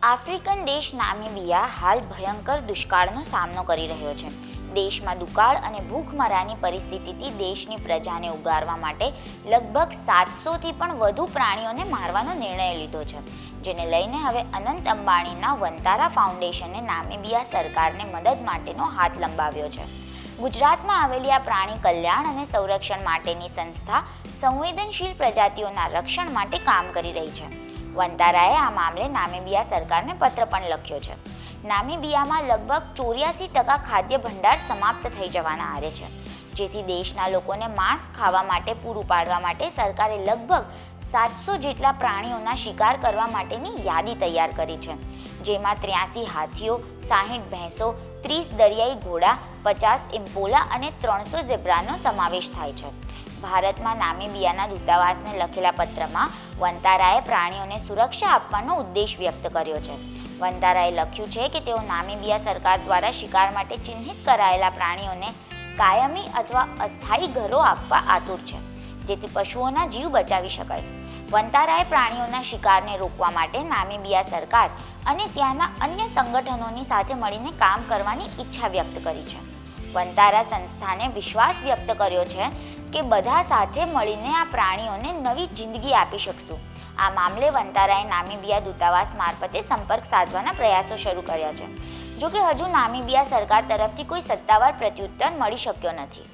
African દેશ નામીબિયા હાલ ભયંકર દુષ્કાળનો સામનો કરી રહ્યો છે. દેશમાં દુકાળ અને ભૂખમરાની પરિસ્થિતિથી દેશની પ્રજાને ઉગારવા માટે લગભગ 700થી પણ વધુ પ્રાણીઓને મારવાનો નિર્ણય લીધો છે, જેને લઈને હવે અનંત અંબાણીના વંતારા ફાઉન્ડેશને નામીબિયા સરકારને મદદ માટેનો હાથ લંબાવ્યો છે. ગુજરાતમાં આવેલી આ પ્રાણી કલ્યાણ અને સંરક્ષણ માટેની સંસ્થા સંવેદનશીલ પ્રજાતિઓના રક્ષણ માટે કામ કરી રહી છે. વંતારાએ આ મામલે નામીબિયા સરકારને પત્ર પણ લખ્યો છે. નામીબિયામાં લગભગ 84% ખાદ્ય ભંડાર સમાપ્ત થઈ જવાના આરે છે, જેથી દેશના લોકોને માંસ ખાવા માટે પૂરું પાડવા માટે સરકારે લગભગ 700 જેટલા પ્રાણીઓના શિકાર કરવા માટેની યાદી તૈયાર કરી છે, જેમાં 83 હાથીઓ, 60 ભેંસો, 30 દરિયાઈ ઘોડા, 50 ઇમ્પોલા અને 300 ઝેબ્રાનો સમાવેશ થાય છે. ભારતમાં નામીબિયાના દૂતાવાસને લખેલા પત્રમાં વંતારાએ પ્રાણીઓને સુરક્ષા આપવાનો ઉદ્દેશ વ્યક્ત કર્યો છે. વંતારાએ લખ્યું છે કે તેઓ નામીબિયા સરકાર દ્વારા શિકાર માટે ચિહ્નિત કરાયેલા પ્રાણીઓને કાયમી અથવા અસ્થાયી ઘરો આપવા આતુર છે, જેથી પશુઓના જીવ બચાવી શકાય. વંતારાએ પ્રાણીઓના શિકારને રોકવા માટે નામીબિયા સરકાર અને ત્યાંના અન્ય સંગઠનોની સાથે મળીને કામ કરવાની ઈચ્છા વ્યક્ત કરી છે. વંતારા સંસ્થાને વિશ્વાસ વ્યક્ત કર્યો છે કે બધા સાથે મળીને આ પ્રાણીઓને નવી જિંદગી આપી શકશું. આ મામલે વંતારાએ નામીબિયા દૂતાવાસ મારફતે સંપર્ક સાધવાના પ્રયાસો શરૂ કર્યા છે. જોકે હજુ નામીબિયા સરકાર તરફથી કોઈ સત્તાવાર પ્રત્યુત્તર મળી શક્યો નથી.